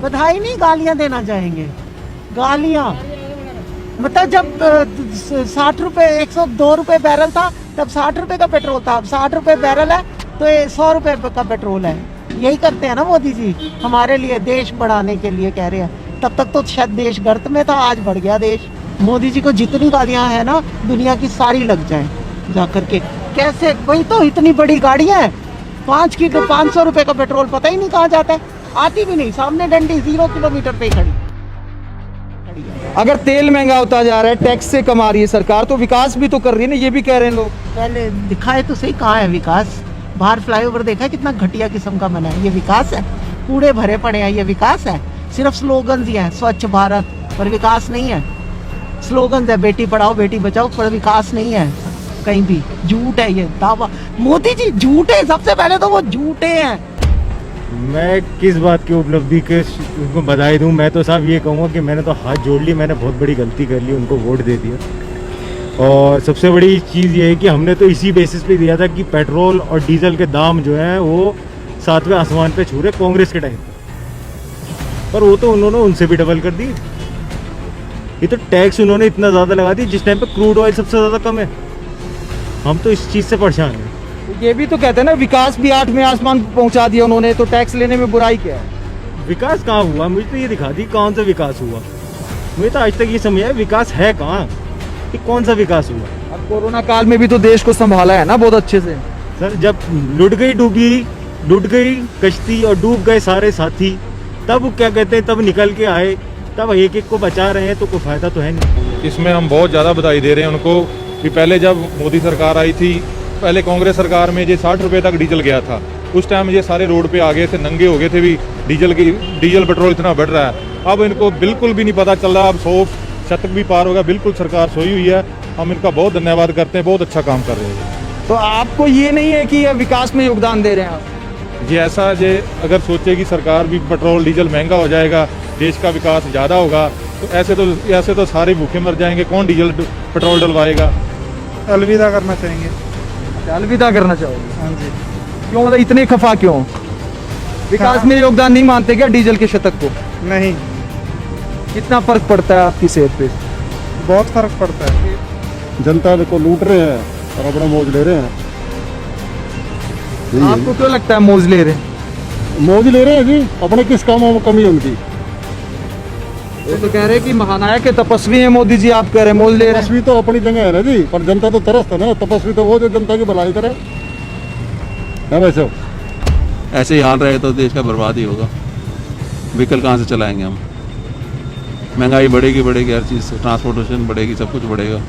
बधाई नहीं, गालियां देना चाहेंगे। गालियां मतलब जब 60 रुपए 102 रुपए बैरल था तब 60 रुपए का पेट्रोल था, अब 60 रुपए बैरल है तो 100 रुपए का पेट्रोल है। यही करते हैं ना मोदी जी, हमारे लिए देश बढ़ाने के लिए कह रहे हैं। तब तक तो शायद देश गर्त में था, आज बढ़ गया देश। मोदी जी को जितनी गालियां हैं ना दुनिया की सारी लग जाए जा करके। कैसे, वही तो इतनी बड़ी गाड़ियां हैं, 500 रुपए का पेट्रोल पता ही नहीं कहाँ जाता है, आती भी नहीं, सामने डंडी 0 किलोमीटर पे खड़ी। अगर तेल महंगा होता जा रहा है, टैक्स से कमा रही है सरकार, तो विकास भी तो कर रही है ना, ये भी कह रहे हैं लोग। पहले दिखाए तो सही, कहाँ है विकास? बाहर फ्लाईओवर देखा है कितना घटिया किस्म का बना है, ये विकास है? कूड़े भरे पड़े हैं, ये विकास है? सिर्फ स्लोगन्स ही हैं, स्वच्छ भारत, पर विकास नहीं है। स्लोगन्स है, बेटी पढ़ाओ बेटी बचाओ, पर विकास नहीं है कहीं भी। झूठ है ये दावा, मोदी जी झूठे, सबसे पहले तो वो झूठे हैं। मैं किस बात की उपलब्धि के उनको बधाई दूं? मैं तो साहब ये कहूँगा कि मैंने तो हाथ जोड़ ली, मैंने बहुत बड़ी गलती कर ली, उनको वोट दे दिया। और सबसे बड़ी चीज़ ये है कि हमने तो इसी बेसिस पे दिया था कि पेट्रोल और डीजल के दाम जो हैं वो 7वें आसमान पे छू रहे कांग्रेस के टाइम पर वो तो उन्होंने उनसे भी डबल कर दी। ये तो टैक्स उन्होंने इतना ज़्यादा लगा दिया जिस टाइम पे क्रूड ऑयल सबसे ज़्यादा कम है। हम तो इस चीज़ से परेशान हैं। ये भी तो कहते हैं ना, विकास भी 8वें आसमान पहुंचा दिया उन्होंने, तो टैक्स लेने में बुराई क्या है? विकास कहाँ हुआ? मुझे तो ये दिखा दी कौन सा विकास हुआ। मुझे तो आज तक ये समझ आया विकास है कहाँ, कि कौन सा विकास हुआ। अब कोरोना काल में भी तो देश को संभाला है ना बहुत अच्छे से। सर जब लुट गई कश्ती और डूब गए सारे साथी, तब क्या कहते हैं, तब निकल के आए, तब एक एक को बचा रहे हैं, तो कोई फायदा तो है नहीं। इसमें हम बहुत ज़्यादा बधाई दे रहे हैं उनको कि पहले जब मोदी सरकार आई थी, पहले कांग्रेस सरकार में ये 60 रुपए तक डीजल गया था, उस टाइम ये सारे रोड पे आ गए थे, नंगे हो गए थे भी डीजल पेट्रोल इतना बढ़ रहा है। अब इनको बिल्कुल भी नहीं पता चल रहा, अब 100 शतक भी पार होगा, बिल्कुल सरकार सोई हुई है। हम इनका बहुत धन्यवाद करते हैं, बहुत अच्छा काम कर रहे हैं। तो आपको ये नहीं है कि ये विकास में योगदान दे रहे हैं आप? ये ऐसा ये अगर सोचे कि सरकार भी पेट्रोल डीजल महंगा हो जाएगा, देश का विकास ज़्यादा होगा, तो ऐसे तो सारे भूखे मर जाएंगे, कौन डीजल पेट्रोल डलवाएगा। अलविदा करना चाहेंगे। अलविदा करना चाहोगे? हाँ जी। क्यों, मतलब इतने खफा क्यों? विकास में योगदान नहीं मानते क्या डीजल के शतक को? नहीं, कितना फर्क पड़ता है आपकी सेहत पे? बहुत फर्क पड़ता है। जनता को लूट रहे हैं और अपना मौज ले रहे हैं। आपको क्यों लगता है मौज ले रहे हैं? मौज ले रहे हैं जी, अपने किस कामों में कमी है उनकी। वो तो कह रहे हैं कि महानायक के तपस्वी हैं मोदी जी, आप कह रहे हैं मौज ले रहे हैं। तपस्वी तो अपनी जगह है ना जी, पर जनता तो तरसता है ना। तपस्वी तो वो जो जनता की भलाई करे है। वैसे ऐसे ही हाल रहे तो देश का बर्बाद ही होगा। व्हीकल कहाँ से चलाएंगे हम? महंगाई बढ़ेगी, हर चीज़ से, ट्रांसपोर्टेशन बढ़ेगी, सब कुछ बढ़ेगा।